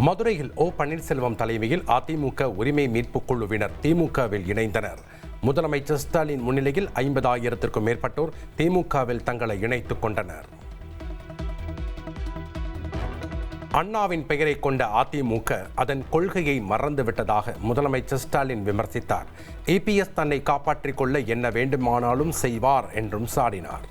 மதுரையில் ஓ பன்னீர்செல்வம் தலைமையில் அதிமுக உரிமை மீட்புக் குழுவினர் திமுகவில் இணைந்தனர். முதலமைச்சர் ஸ்டாலின் முன்னிலையில் 50,000க்கும் மேற்பட்டோர் திமுகவில் தங்களை இணைத்துக் கொண்டனர். அண்ணாவின் பெயரை கொண்ட அதிமுக அதன் கொள்கையை மறந்துவிட்டதாக முதலமைச்சர் ஸ்டாலின் விமர்சித்தார். EPS தன்னை காப்பாற்றிக் கொள்ள என்ன வேண்டுமானாலும் செய்வார் என்றும் சாடினார்.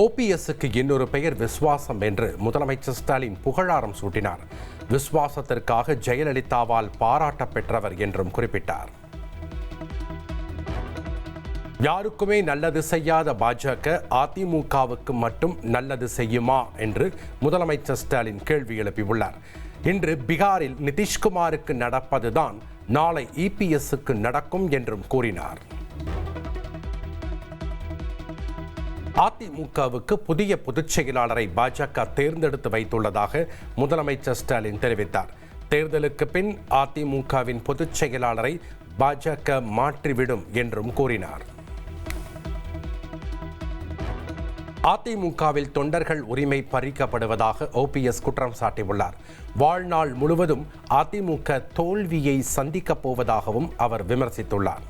OPSக்கு இன்னொரு பெயர் விஸ்வாசம் என்று முதலமைச்சர் ஸ்டாலின் புகழாரம் சூட்டினார். விஸ்வாசத்திற்காக ஜெயலலிதாவால் பாராட்ட பெற்றவர் என்றும் குறிப்பிட்டார். யாருக்குமே நல்லது செய்யாத பாஜக அதிமுகவுக்கு மட்டும் நல்லது செய்யுமா என்று முதலமைச்சர் ஸ்டாலின் கேள்வி எழுப்பியுள்ளார். இன்று பீகாரில் நிதிஷ்குமாருக்கு நடப்பதுதான் நாளை EPSக்கு நடக்கும் என்றும் கூறினார். அதிமுகவுக்கு புதிய பொதுச் செயலாளரை பாஜக தேர்ந்தெடுத்து வைத்துள்ளதாக முதலமைச்சர் ஸ்டாலின் தெரிவித்தார். தேர்தலுக்கு பின் அதிமுகவின் பொதுச் செயலாளரை பாஜக மாற்றிவிடும் என்றும் கூறினார். அதிமுகவில் தொண்டர்கள் உரிமை பறிக்கப்படுவதாக OPS குற்றம் சாட்டியுள்ளார். வாழ்நாள் முழுவதும் அதிமுக தோல்வியை சந்திக்கப் போவதாகவும் அவர் விமர்சித்துள்ளார்.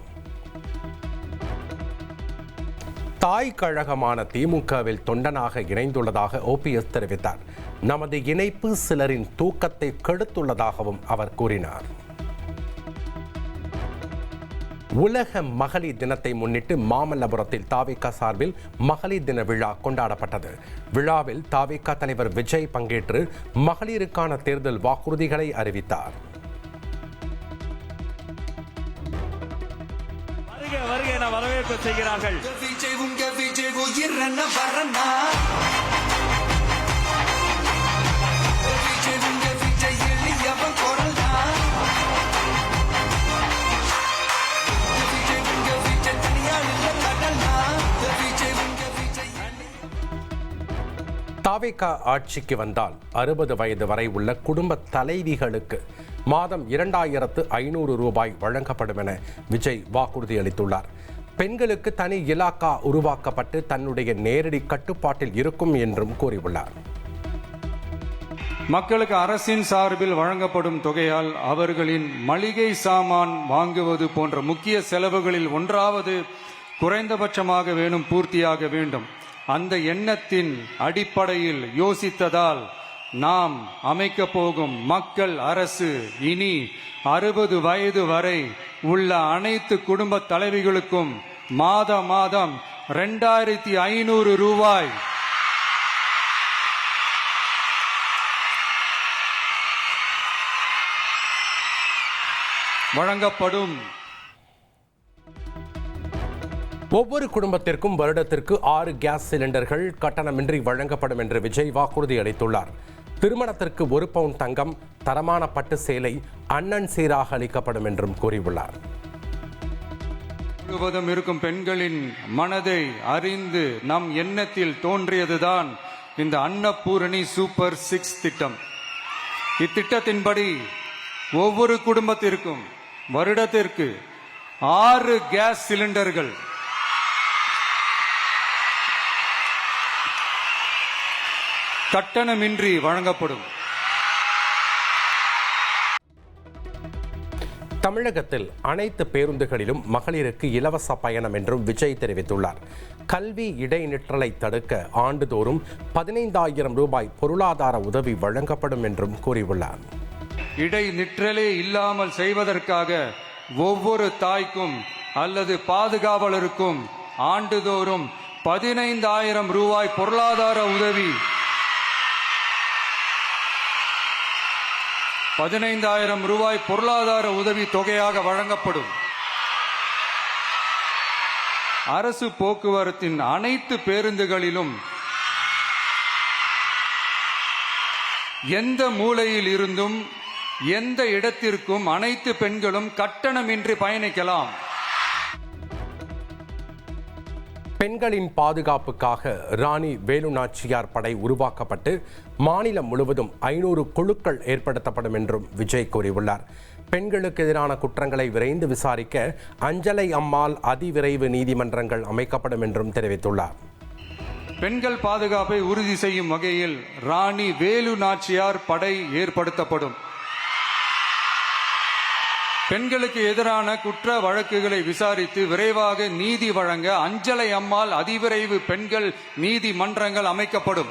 தாய் கழகமான திமுகவில் தொண்டனாக இணைந்துள்ளதாக OPS தெரிவித்தார். நமது இணைப்பு சிலரின் தூக்கத்தை கெடுத்துள்ளதாகவும் அவர் கூறினார். உலக மகளிர் தினத்தை முன்னிட்டு மாமல்லபுரத்தில் தாவேகா சார்பில் மகளிர் தின விழா கொண்டாடப்பட்டது. விழாவில் தாவேகா தலைவர் விஜய் பங்கேற்று மகளிருக்கான தேர்தல் வாக்குறுதிகளை அறிவித்தார். வரவேற்பு செய்கிறார்கள். தாவேகா ஆட்சிக்கு வந்தால் 60 வயது வரை உள்ள குடும்ப தலைவிகளுக்கு மாதம் 2,500 ரூபாய் வழங்கப்படும் என விஜய் வாக்குறுதி அளித்துள்ளார். பெண்களுக்கு தனி இலாக்கா உருவாக்கப்பட்டு தன்னுடைய நேரடி கட்டுப்பாட்டில் இருக்கும் என்றும் கூறியுள்ளார். மக்களுக்கு அரசின் சார்பில் வழங்கப்படும் தொகையால் அவர்களின் மளிகை சாமான் வாங்குவது போன்ற முக்கிய செலவுகளில் ஒன்றாவது குறைந்தபட்சமாக பூர்த்தியாக வேண்டும். அந்த எண்ணத்தின் அடிப்படையில் யோசித்ததால் நாம் அமைக்க போகும் மக்கள் அரசு இனி 60 வயது வரை உள்ள அனைத்து குடும்ப தலைவிகளுக்கும் மாதம் 2,500 ரூபாய் வழங்கப்படும். ஒவ்வொரு குடும்பத்திற்கும் வருடத்திற்கு 6 கேஸ் சிலிண்டர்கள் கட்டணமின்றி வழங்கப்படும் என்று விஜய் வாக்குறுதி அளித்துள்ளார். திருமணத்திற்கு 1 பவுன் தங்கம், தரமான பட்டு சேலை அண்ணன் சீராக அளிக்கப்படும் என்றும் கூறியுள்ளார். முழுவதும் இருக்கும் பெண்களின் மனதை அறிந்து நம் எண்ணத்தில் தோன்றியதுதான் இந்த அன்னபூரணி சூப்பர் 6 திட்டம். இத்திட்டத்தின்படி ஒவ்வொரு குடும்பத்திற்கும் வருடத்திற்கு 6 கேஸ் சிலிண்டர்கள் கட்டணமின்றி வழங்கப்படும். தமிழகத்தில் அனைத்து பேருந்துகளிலும் மகளிருக்கு இலவச பயணம் என்றும் விஜய் தெரிவித்துள்ளார். கல்வி இடைநிற்றலை தடுக்க ஆண்டுதோறும் 15,000 ரூபாய் பொருளாதார உதவி வழங்கப்படும் என்றும் கூறியுள்ளார். இடைநிற்றலே இல்லாமல் செய்வதற்காக ஒவ்வொரு தாய்க்கும் அல்லது பாதுகாவலருக்கும் ஆண்டுதோறும் 15,000 ரூபாய் பொருளாதார உதவி 15,000 ரூபாய் பொருளாதார உதவி தொகையாக வழங்கப்படும். அரசு போக்குவரத்தின் அனைத்து பேருந்துகளிலும் எந்த மூலையில் இருந்தும் எந்த இடத்திற்கும் அனைத்து பெண்களும் கட்டணமின்றி பயணிக்கலாம். பெண்களின் பாதுகாப்புக்காக ராணி வேலு நாச்சியார் படை உருவாக்கப்பட்டு மாநிலம் முழுவதும் 500 குழுக்கள் ஏற்படுத்தப்படும் என்றும் விஜய் கூறியுள்ளார். பெண்களுக்கு எதிரான குற்றங்களை விரைந்து விசாரிக்க அஞ்சலை அம்மாள் அதிவிரைவு நீதிமன்றங்கள் அமைக்கப்படும் என்றும் தெரிவித்துள்ளார். பெண்கள் பாதுகாப்பை உறுதி செய்யும் வகையில் ராணி வேலு நாச்சியார் படை ஏற்படுத்தப்படும். பெண்களுக்கு எதிரான குற்ற வழக்குகளை விசாரித்து விரைவாக நீதி வழங்க அஞ்சலை அம்மாள் அதிவிரைவு பெண்கள் நீதிமன்றங்கள் அமைக்கப்படும்.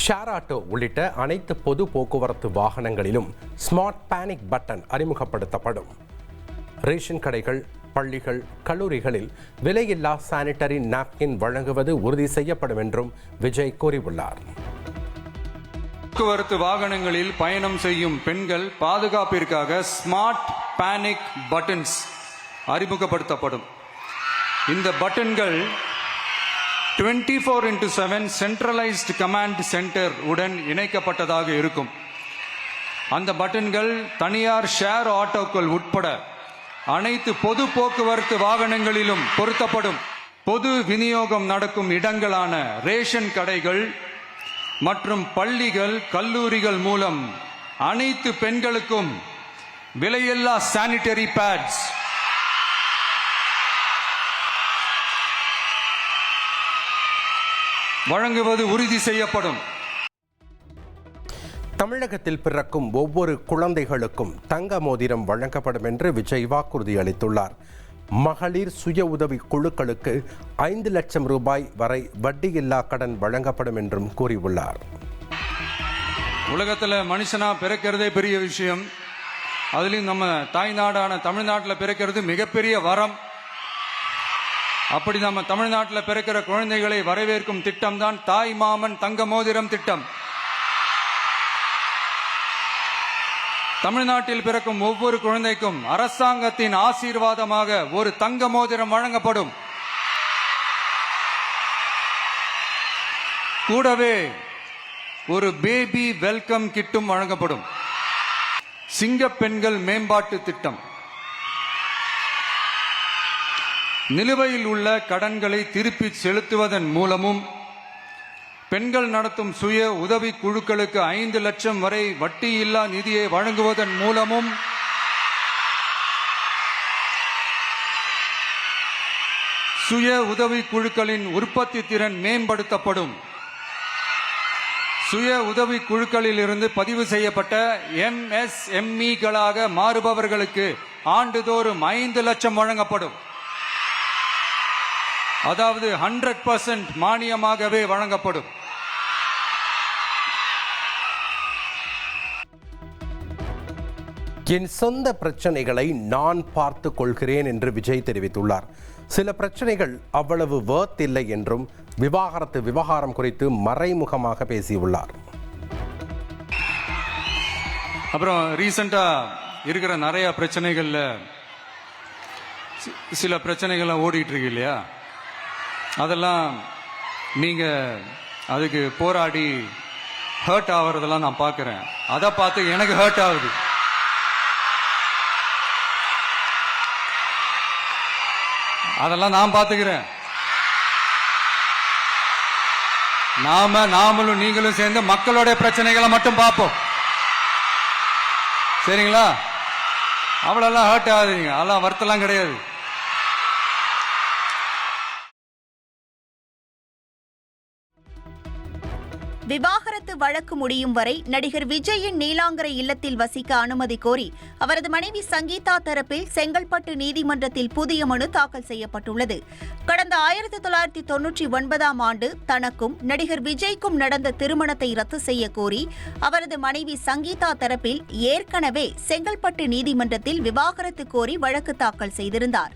ஷேர் ஆட்டோ உள்ளிட்ட அனைத்து பொது போக்குவரத்து வாகனங்களிலும் ஸ்மார்ட் பேனிக் பட்டன் அறிமுகப்படுத்தப்படும். ரேஷன் கடைகள், பள்ளிகள், கல்லூரிகளில் விலையில்லா சானிட்டரி நாப்கின் வழங்குவது உறுதி செய்யப்படும் என்றும் விஜய் கூறியுள்ளார். போக்குவரத்து வாகனங்களில் பயணம் செய்யும் பெண்கள் பாதுகாப்பிற்காக ஸ்மார்ட் பேனிக் பட்டன்ஸ் அறிமுகப்படுத்தப்படும். இந்த பட்டன்கள் 24/7 சென்ட்ரலைஸ்டு கமாண்ட் சென்டர் உடன் இணைக்கப்பட்டதாக இருக்கும். அந்த பட்டன்கள் தனியார் ஷேர் ஆட்டோக்கள் உட்பட அனைத்து பொது போக்குவரத்து வாகனங்களிலும் பொருத்தப்படும். பொது விநியோகம் நடக்கும் இடங்களான ரேஷன் கடைகள் மற்றும் பள்ளிகள், கல்லூரிகள் மூலம் அனைத்து பெண்களுக்கும் விலையில்லா சானிட்டரி பேட்ஸ் வழங்குவது உறுதி செய்யப்படும். தமிழகத்தில் பிறக்கும் ஒவ்வொரு குழந்தைகளுக்கும் தங்க மோதிரம் வழங்கப்படும் என்று விஜய் வாக்குறுதி அளித்துள்ளார். மகளிர் சுய உதவி குழுக்களுக்கு 5 லட்சம் ரூபாய் வரை வட்டியில்லா கடன் வழங்கப்படும் என்றும் கூறியுள்ளார். உலகத்தில் மனுஷனா பிறக்கிறதே பெரிய விஷயம். அதுலேயும் நம்ம தாய்நாடான தமிழ்நாட்டில் பிறக்கிறது மிகப்பெரிய வரம். அப்படி நம்ம தமிழ்நாட்டில் பிறக்கிற குழந்தைகளை வரவேற்கும் திட்டம் தான் தாய் மாமன் தங்க மோதிரம் திட்டம். தமிழ்நாட்டில் பிறக்கும் ஒவ்வொரு குழந்தைக்கும் அரசாங்கத்தின் ஆசீர்வாதமாக ஒரு தங்க மோதிரம் வழங்கப்படும். கூடவே ஒரு பேபி வெல்கம் கிட்டும் வழங்கப்படும். சிங்க பெண்கள் மேம்பாட்டு திட்டம், நிலுவையில் உள்ள கடன்களை திருப்பி செலுத்துவதன் மூலமும் பெண்கள் நடத்தும் சுய உதவி குழுக்களுக்கு 5 லட்சம் வரை வட்டியில்லா நிதியை வழங்குவதன் மூலமும் சுய உதவி குழுக்களின் உற்பத்தி திறன் மேம்படுத்தப்படும். சுய உதவி குழுக்களில் இருந்து பதிவு செய்யப்பட்ட MSMEகளாக மாறுபவர்களுக்கு ஆண்டுதோறும் 5 லட்சம் வழங்கப்படும். அதாவது 100% மானியமாகவே வழங்கப்படும். என் சொந்த பிரச்சனைகளை நான் பார்த்து கொள்கிறேன் என்று விஜய் தெரிவித்துள்ளார். சில பிரச்சனைகள் அவ்வளவு வர்த் இல்லை என்றும் விவாகரத்து விவகாரம் குறித்து மறைமுகமாக பேசியுள்ளார். அப்புறம் ரீசெண்டா இருக்கிற நிறைய பிரச்சனைகள்ல சில பிரச்சனைகள்லாம் ஓடிட்டு இருக்கு இல்லையா, அதெல்லாம் நீங்க அதுக்கு போராடி ஹர்ட் ஆகிறதெல்லாம் நான் பார்க்கிறேன். அதை பார்த்து எனக்கு ஹர்ட் ஆகுது. அதெல்லாம் நான் பார்த்துக்கிறேன். நாமளும் நீங்களும் சேர்ந்து மக்களுடைய பிரச்சனைகளை மட்டும் பார்ப்போம். சரிங்களா? அவ்வளோலாம் ஹர்ட் ஆகுதுங்க. அதெல்லாம் வருத்தலாம் கிடையாது. விவாகரத்து வழக்கு முடியும் வரை நடிகர் விஜயின் நீலாங்கரை இல்லத்தில் வசிக்க அனுமதி கோரி அவரது மனைவி சங்கீதா தரப்பில் செங்கல்பட்டு நீதிமன்றத்தில் புதிய மனு தாக்கல் செய்யப்பட்டுள்ளது. கடந்த 1999ஆம் ஆண்டு தனக்கும் நடிகர் விஜய்க்கும் நடந்த திருமணத்தை ரத்து செய்ய கோரி அவரது மனைவி சங்கீதா தரப்பில் ஏற்கனவே செங்கல்பட்டு நீதிமன்றத்தில் விவாகரத்து கோரி வழக்கு தாக்கல் செய்திருந்தார்.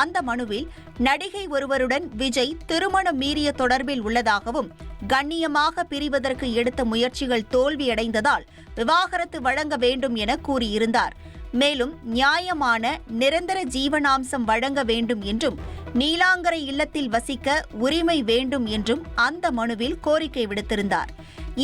அந்த மனுவில் நடிகை ஒருவருடன் விஜய் திருமணம் மீறிய தொடர்பில் உள்ளதாகவும் கண்ணியமாக பிரிவதற்கு எடுத்த முயற்சிகள் தோல்வியடைந்ததால் விவாகரத்து வழங்க வேண்டும் என கூறியிருந்தார். மேலும் நியாயமான நிரந்தர ஜீவனாம்சம் வழங்க வேண்டும் என்றும் நீலாங்கரை இல்லத்தில் வசிக்க உரிமை வேண்டும் என்றும் அந்த மனுவில் கோரிக்கை விடுத்திருந்தார்.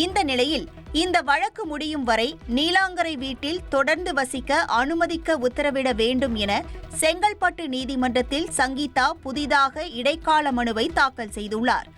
இந்த நிலையில் இந்த வழக்கு முடியும் வரை நீலாங்கரை வீட்டில் தொடர்ந்து வசிக்க அனுமதிக்க உத்தரவிட வேண்டும் என செங்கல்பட்டு நீதிமன்றத்தில் சங்கீதா புதிதாக இடைக்கால மனுவை தாக்கல் செய்துள்ளார்.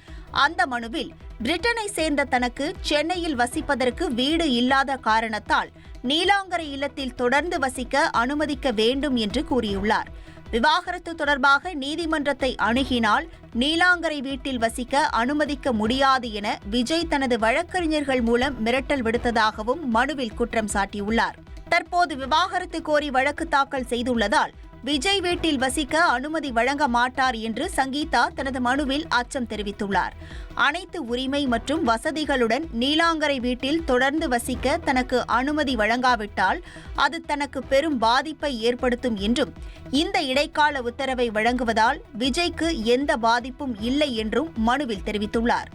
அந்த மனுவில் பிரிட்டனை சேர்ந்த தனக்கு சென்னையில் வசிப்பதற்கு வீடு இல்லாத காரணத்தால் நீலாங்கரை இல்லத்தில் தொடர்ந்து வசிக்க அனுமதிக்க வேண்டும் என்று கூறியுள்ளார். விவாகரத்து தொடர்பாக நீதிமன்றத்தை அணுகினால் நீலாங்கரை வீட்டில் வசிக்க அனுமதிக்க முடியாது என விஜய் தனது வழக்கறிஞர்கள் மூலம் மிரட்டல் விடுத்ததாகவும் மனுவில் குற்றம் சாட்டியுள்ளார். தற்போது விவாகரத்து கோரி வழக்கு தாக்கல் செய்துள்ளதால் விஜய் வீட்டில் வசிக்க அனுமதி வழங்க மாட்டார் என்று சங்கீதா தனது மனுவில் அச்சம் தெரிவித்துள்ளார். அனைத்து உரிமை மற்றும் வசதிகளுடன் நீலாங்கரை வீட்டில் தொடர்ந்து வசிக்க தனக்கு அனுமதி வழங்காவிட்டால் அது தனக்கு பெரும் பாதிப்பை ஏற்படுத்தும் என்றும், இந்த இடைக்கால உத்தரவை வழங்குவதால் விஜய்க்கு எந்த பாதிப்பும் இல்லை என்றும் மனுவில் தெரிவித்துள்ளார்.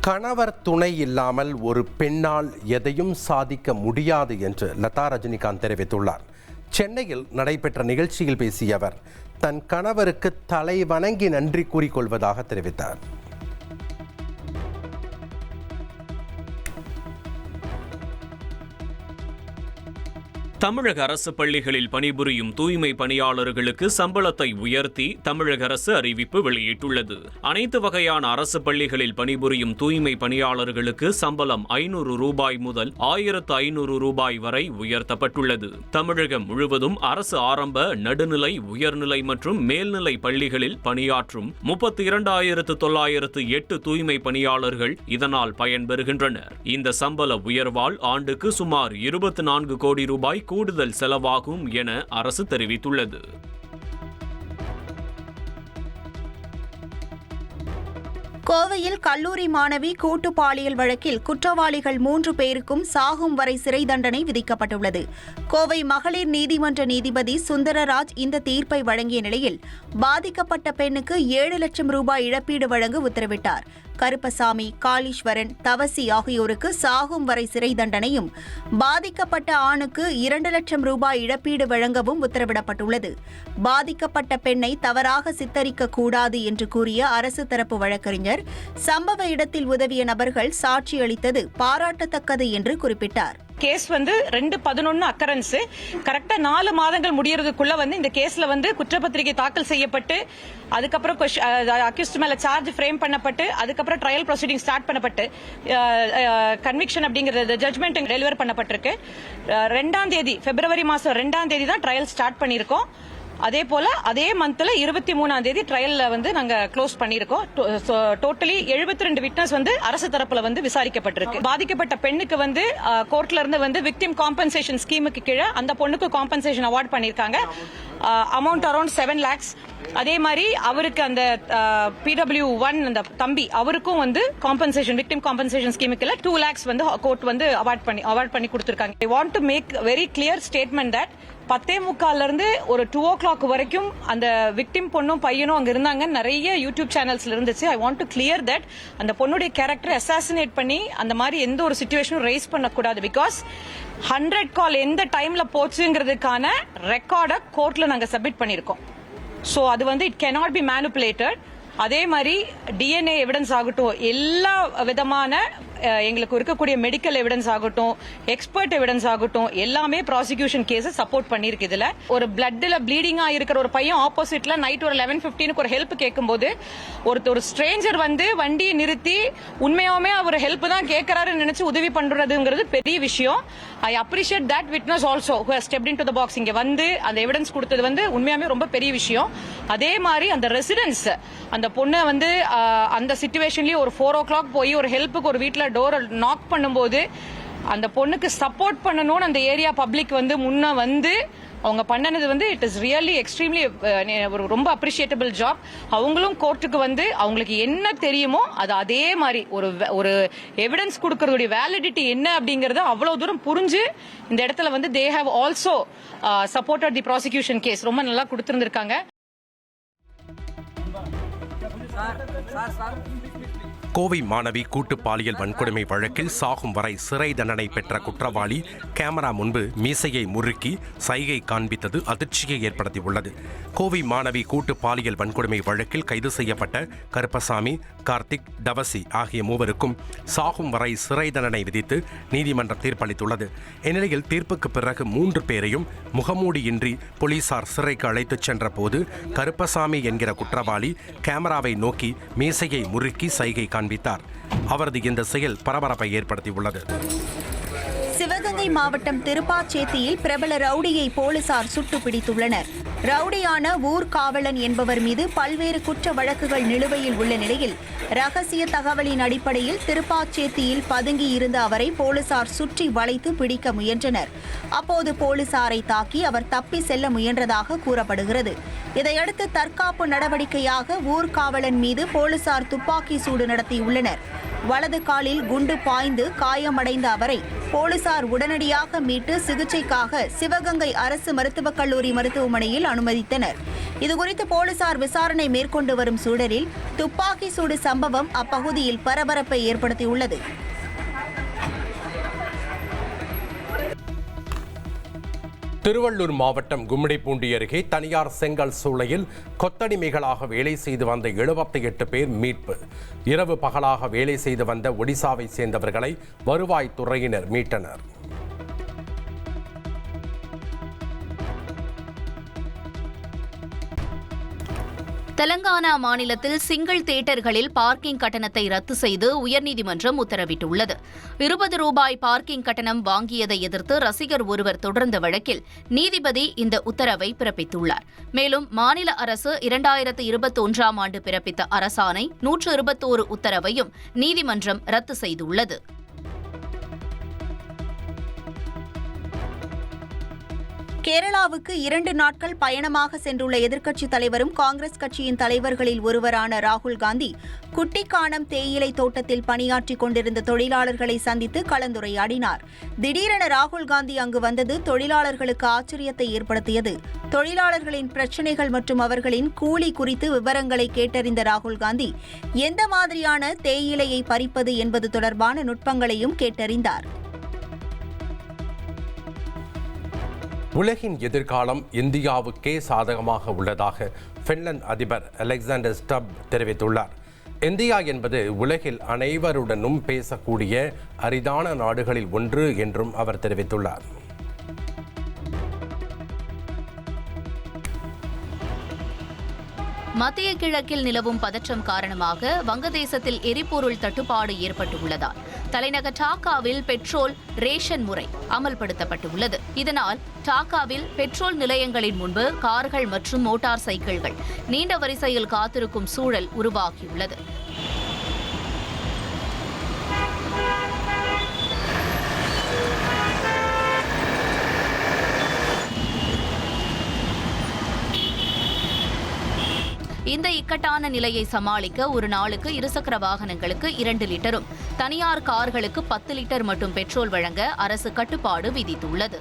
கணவர் துணை இல்லாமல் ஒரு பெண்ணால் எதையும் சாதிக்க முடியாது என்று லதா ரஜினிகாந்த் தெரிவித்துள்ளார். சென்னையில் நடைபெற்ற நிகழ்ச்சியில் பேசிய அவர் தன் கணவருக்கு தலை வணங்கி நன்றி கூறிக்கொள்வதாக தெரிவித்தார். தமிழக அரசு பள்ளிகளில் பணிபுரியும் தூய்மை பணியாளர்களுக்கு சம்பளத்தை உயர்த்தி தமிழக அரசு அறிவிப்பு வெளியிட்டுள்ளது. அனைத்து வகையான அரசு பள்ளிகளில் பணிபுரியும் தூய்மை பணியாளர்களுக்கு சம்பளம் 500 ரூபாய் முதல் 1500 ரூபாய் வரை உயர்த்தப்பட்டுள்ளது. தமிழகம் முழுவதும் அரசு ஆரம்ப, நடுநிலை, உயர்நிலை மற்றும் மேல்நிலை பள்ளிகளில் பணியாற்றும் 32,908 தூய்மை பணியாளர்கள் இதனால் பயன்பெறுகின்றனர். இந்த சம்பள உயர்வால் ஆண்டுக்கு சுமார் 24 கோடி ரூபாய் கூடுதல் செலவாகும் என அரசு தெரிவித்துள்ளது. கோவையில் கல்லூரி மாணவி கூட்டு பாலியல் வழக்கில் குற்றவாளிகள் 3 பேருக்கும் சாகும் வரை சிறை தண்டனை விதிக்கப்பட்டுள்ளது. கோவை மகளிர் நீதிமன்ற நீதிபதி சுந்தரராஜ் இந்த தீர்ப்பை வழங்கிய நிலையில் பாதிக்கப்பட்ட பெண்ணுக்கு 7 லட்சம் ரூபாய் இழப்பீடு வழங்க உத்தரவிட்டார். கருப்பசாமி, காளீஸ்வரன், தவசி ஆகியோருக்கு சாகும் வரை சிறை தண்டனையும், பாதிக்கப்பட்ட ஆணுக்கு 2 லட்சம் ரூபாய் இழப்பீடு வழங்கவும் உத்தரவிடப்பட்டுள்ளது. பாதிக்கப்பட்ட பெண்ணை தவறாக சித்தரிக்க கூடாது என்று கூறிய அரசு தரப்பு வழக்கறிஞர், சம்பவ இடத்தில் உதவிய நபர்கள் சாட்சி அளித்தது பாராட்டத்தக்கது என்று குறிப்பிட்டார். கேஸ் 2/11 அக்கரன்ஸ் கரெக்டா 4 மாதங்கள் முடியறதுக்குள்ள இந்த கேஸ்ல குற்றப்பத்திரிகை தாக்கல் செய்யப்பட்டு, அதுக்கப்புறம் அக்யூஸ்ட் மேல சார்ஜ் ஃப்ரேம் பண்ணப்பட்டு, அதுக்கப்புறம் ட்ரையல் ப்ரொசீடிங் ஸ்டார்ட் பண்ணப்பட்டு, கன்விக்ஷன் அப்படிங்கறது ஜட்ஜ்மெண்ட் டெலிவர் பண்ணப்பட்டிருக்கு. 2ஆம் தேதி பிப்ரவரி மாசம் 2ஆம் தேதி தான் ட்ரையல் ஸ்டார்ட் பண்ணிருக்கோம். அதே போல அதே மந்த்ல 23ஆம் தேதி ட்ரையல்ல நாங்க க்ளோஸ் பண்ணிருக்கோம். டோட்டலி 72 விட்னஸ் அரசு தரப்புல விசாரிக்கப்பட்டிருக்கு. பாதிக்கப்பட்ட பெண்ணுக்கு கோர்ட்ல இருந்து விக்டிம் காம்பன்சேஷன் ஸ்கீமுக்கு கீழே அந்த பொண்ணுக்கு காம்பன்சேஷன் அவார்ட் பண்ணிருக்காங்க. Amount around 7 lakhs. அதே மாதிரி அவருக்கு அந்த PW1 அந்த தம்பி அவருக்கும் காம்பன்சேஷன் விக்டிம் காம்பன்சேஷன் ஸ்கீமுக்கு 2 lakhs கோர்ட் அவார்ட் பண்ணி கொடுத்திருக்காங்க. I want to make very clear statement that 10:45 இருந்து ஒரு 2 o'clock வரைக்கும் அந்த விக்டிம் பொண்ணும் பையனும் அங்க இருந்தாங்க. நிறைய யூடியூப் சேனல்ஸ்ல இருந்துச்சு. ஐ வாண்ட் டு கிளியர் தட் அந்த பொண்ணுடைய கேரக்டர் அசாசினேட் பண்ணி அந்த மாதிரி எந்த ஒரு சிச்சுவேஷனும் ரைஸ் பண்ணக்கூடாது. பிகாஸ் 100 கால் எந்த டைம்ல போச்சுங்கிறதுக்கான ரெக்கார்டை கோர்ட்ல நாங்க சப்மிட் பண்ணிருக்கோம். ஸோ அது இட் கேனாட் பி மேனிபுலேட்டட். அதே மாதிரி DNA எவிடன்ஸ் ஆகட்டும், எல்லா விதமான எங்களுக்கு இருக்கக்கூடிய மெடிக்கல் எவிடன்ஸ் ஆகட்டும், எக்ஸ்பர்ட் எவிடன்ஸ் ஆகட்டும், எல்லாமே ப்ராசிக்யூஷன் கேஸ் சப்போர்ட் பண்ணிருக்கு. இதுல ஒரு பிளட்ல ப்ளீடிங்கா இருக்கிற ஒரு பையன் ஆப்போசிட்ல நைட் ஒரு 11:15 ஒரு ஹெல்ப் கேட்கும்போது ஒரு ஸ்ட்ரேஞ்சர் வண்டியை நிறுத்தி உண்மையாவே அவர் ஹெல்ப் தான் கேட்கறாருன்னு நினைச்சு உதவி பண்றதுங்கிறது பெரிய விஷயம். I appreciate that witness also who has stepped into the box. இங்க அந்த எவிடன்ஸ் கொடுத்தது உண்மையாவே ரொம்ப பெரிய விஷயம். அதே மாதிரி அந்த ரெசிடென்ட்ஸ் அந்த பொண்ணு அந்த சிச்சுவேஷன்லயே ஒரு 4 o'clock போய் ஒரு ஹெல்ப்புக்கு ஒரு வீட்டுல டோரை நாக் பண்ணும்போது அந்த பொண்ணுக்கு சப்போர்ட் பண்ணணும்னு அந்த ஏரியா பப்ளிக் முன்ன அவங்க பண்ணனது இட் இஸ் ரியலி எக்ஸ்ட்ரீம்லி ஒரு ரொம்ப அப்ரிஷியேட்டபிள் ஜாப். அவங்களும் கோர்ட்டுக்கு அவங்களுக்கு என்ன தெரியுமோ அது அதே மாதிரி ஒரு எவிடன்ஸ் கொடுக்கறதுடைய வேலிடிட்டி என்ன அப்படிங்கறத அவ்வளவு தூரம் புரிஞ்சு இந்த இடத்துல they have also supported the prosecution case. ரொம்ப நல்லா கொடுத்திருந்திருக்காங்க. கோவை மாணவி கூட்டு பாலியல் வன்கொடுமை வழக்கில் சாகும் வரை சிறை தண்டனை பெற்ற குற்றவாளி கேமரா முன்பு மீசையை முறுக்கி சைகை காண்பித்தது அதிர்ச்சியை ஏற்படுத்தியுள்ளது. கோவை மாணவி கூட்டு பாலியல் வன்கொடுமை வழக்கில் கைது செய்யப்பட்ட கருப்பசாமி, கார்த்திக், தவசி ஆகிய மூவருக்கும் சாகும் வரை சிறை தண்டனை விதித்து நீதிமன்றம் தீர்ப்பளித்துள்ளது. இந்நிலையில் தீர்ப்புக்கு பிறகு 3 பேரையும் முகமூடியின்றி போலீசார் சிறைக்கு அழைத்துச் சென்ற போது கருப்பசாமி என்கிற குற்றவாளி கேமராவை நோக்கி மீசையை முறுக்கி சைகை காண்பித்தார். அவரது இந்த செயல் பரபரப்பை ஏற்படுத்தியுள்ளது. சிவகங்கை மாவட்டம் திருப்பாச்சேத்தியில் பிரபல ரவுடியை போலீசார் சுட்டு பிடித்துள்ளனர். ரவுடியான ஊர்காவலன் என்பவர் மீது பல்வேறு குற்ற வழக்குகள் நிலுவையில் உள்ள நிலையில் ரகசிய தகவலின் அடிப்படையில் திருப்பாச்சேத்தியில் பதுங்கி இருந்த அவரை போலீசார் சுற்றி வளைத்து பிடிக்க முயன்றனர். அப்போது போலீசாரை தாக்கி அவர் தப்பி செல்ல முயன்றதாக கூறப்படுகிறது. இதையடுத்து தற்காப்பு நடவடிக்கையாக ஊர்காவலன் மீது போலீசார் துப்பாக்கி சூடு நடத்தியுள்ளனர். வலது காலில் குண்டு பாய்ந்து காயமடைந்த அவரை போலீசார் உடனடியாக மீட்டு சிகிச்சைக்காக சிவகங்கை அரசு மருத்துவக் கல்லூரி மருத்துவமனையில் அனுமதித்தனர். இதுகுறித்து போலீசார் விசாரணை மேற்கொண்டு வரும் சூழலில் துப்பாக்கி சூடு சம்பவம் அப்பகுதியில் பரபரப்பை ஏற்படுத்தியுள்ளது. திருவள்ளூர் மாவட்டம் கும்மிடிப்பூண்டி அருகே தனியார் செங்கல் சூளையில் கொத்தடிமைகளாக வேலை செய்து வந்த 78 பேர் மீட்பு. இரவு பகலாக வேலை செய்து வந்த ஒடிசாவை சேர்ந்தவர்களை வருவாய்த்துறையினர் மீட்டனர். தெலங்கானா மாநிலத்தில் சிங்கிள் தியேட்டர்களில் பார்க்கிங் கட்டணத்தை ரத்து செய்து உயர்நீதிமன்றம் உத்தரவிட்டுள்ளது. 20 ரூபாய் பார்க்கிங் கட்டணம் வாங்கியதை எதிர்த்து ரசிகர் ஒருவர் தொடர்ந்த வழக்கில் நீதிபதி இந்த உத்தரவை பிறப்பித்துள்ளார். மேலும் மாநில அரசு 2021ஆம் ஆண்டு பிறப்பித்த அரசாணை 121 உத்தரவையும் நீதிமன்றம் ரத்து செய்துள்ளது. கேரளாவுக்கு 2 நாட்கள் பயணமாக சென்றுள்ள எதிர்க்கட்சித் தலைவரும் காங்கிரஸ் கட்சியின் தலைவர்களில் ஒருவரான ராகுல் காந்தி குட்டிக்கானம் தேயிலை தோட்டத்தில் பணியாற்றிக் கொண்டிருந்த தொழிலாளர்களை சந்தித்து கலந்துரையாடினார். திடீரென ராகுல் காந்தி அங்கு வந்தது தொழிலாளர்களுக்கு ஆச்சரியத்தை ஏற்படுத்தியது. தொழிலாளர்களின் பிரச்சினைகள் மற்றும் அவர்களின் கூலி குறித்து விவரங்களை கேட்டறிந்த ராகுல் காந்தி எந்த மாதிரியான தேயிலையை பறிப்பது என்பது தொடர்பான நுட்பங்களையும் கேட்டறிந்தார். உலகின் எதிர்காலம் இந்தியாவுக்கே சாதகமாக உள்ளதாக பின்லாந்து அதிபர் அலெக்சாண்டர் ஸ்டப் தெரிவித்துள்ளார். இந்தியா என்பது உலகில் அனைவருடனும் பேசக்கூடிய அரிதான நாடுகளில் ஒன்று என்றும் அவர் தெரிவித்துள்ளார். மத்திய கிழக்கில் நிலவும் பதற்றம் காரணமாக வங்கதேசத்தில் எரிபொருள் தட்டுப்பாடு ஏற்பட்டுள்ளதால் தலைநகர் டாக்காவில் பெட்ரோல் ரேஷன் முறை அமல்படுத்தப்பட்டுள்ளது. இதனால் டாக்காவில் பெட்ரோல் நிலையங்களின் முன்பு கார்கள் மற்றும் மோட்டார் சைக்கிள்கள் நீண்ட வரிசையில் காத்திருக்கும் சூழல் உருவாகியுள்ளது. இந்த இக்கட்டான நிலையை சமாளிக்க ஒரு நாளுக்கு இருசக்கர வாகனங்களுக்கு 2 லிட்டரும் தனியார் கார்களுக்கு 10 லிட்டர் மட்டும் பெட்ரோல் வழங்க அரசு கட்டுப்பாடு விதித்துள்ளது.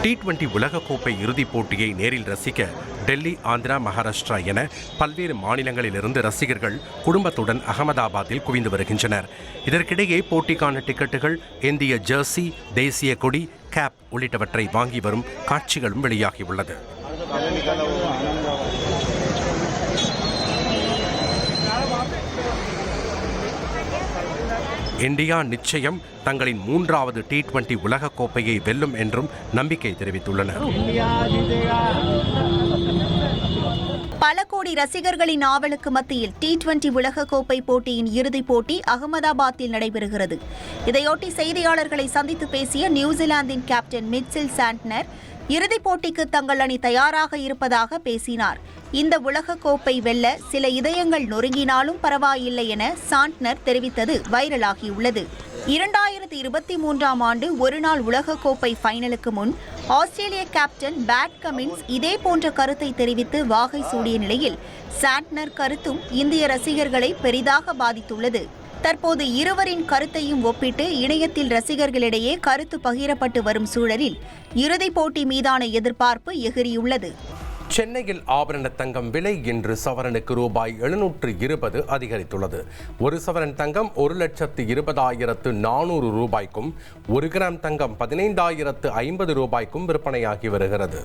T20 உலகக்கோப்பை இறுதிப் போட்டியை நேரில் ரசிக்க டெல்லி, ஆந்திரா, மகாராஷ்டிரா என பல்வேறு மாநிலங்களிலிருந்து ரசிகர்கள் குடும்பத்துடன் அகமதாபாத்தில் குவிந்து வருகின்றனர். இதற்கிடையே போட்டிக்கான டிக்கெட்டுகள், இந்திய ஜெர்சி, தேசிய கொடி, கேப் உள்ளிட்டவற்றை வாங்கி வரும் காட்சிகளும் வெளியாகியுள்ளது. இந்தியா நிச்சயம் தங்களின் 3வது T20 உலகக்கோப்பையை வெல்லும் என்றும் நம்பிக்கை தெரிவித்துள்ளனர். பல கோடி ரசிகர்களின் ஆவலுக்கு மத்தியில் T20 உலகக்கோப்பை போட்டியின் இறுதிப் போட்டி அகமதாபாத்தில் நடைபெறுகிறது. இதையொட்டி செய்தியாளர்களை சந்தித்து பேசிய நியூசிலாந்தின் கேப்டன் மிட்செல் சாண்ட்னர் இறுதிப் போட்டிக்கு தங்கள் அணி தயாராக இருப்பதாக பேசினார். இந்த உலகக்கோப்பை வெல்ல சில இதயங்கள் நொறுங்கினாலும் பரவாயில்லை என சாண்ட்னர் தெரிவித்தது வைரலாகியுள்ளது. 2023ஆம் ஆண்டு ஒருநாள் உலகக்கோப்பை ஃபைனலுக்கு முன் ஆஸ்திரேலிய கேப்டன் பேட் கமின்ஸ் இதே போன்ற கருத்தை தெரிவித்து வாகை சூடிய நிலையில் சாண்ட்னர் கருத்தும் இந்திய ரசிகர்களை பெரிதாக பாதித்துள்ளது. தற்போது இருவரின் கருத்தையும் ஒப்பிட்டு இணையத்தில் ரசிகர்களிடையே கருத்து பகிரப்பட்டு வரும் சூழலில் இறுதிப் போட்டி மீதான எதிர்பார்ப்பு எகிரியுள்ளது. சென்னையில் ஆபரண தங்கம் விலை இன்று சவரனுக்கு ரூபாய் 720 அதிகரித்துள்ளது. ஒரு சவரன் தங்கம் 1,20,400 ரூபாய்க்கும் 1 கிராம் தங்கம் 15,050 ரூபாய்க்கும் விற்பனையாகி வருகிறது.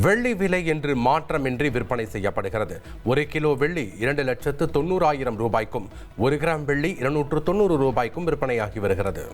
வெள்ளி விலை என்று மாற்றமின்றி விற்பனை செய்யப்படுகிறது. 1 கிலோ வெள்ளி 2,90,000 ரூபாய்க்கும் 1 கிராம் வெள்ளி 290 ரூபாய்க்கும் விற்பனையாகி வருகிறது.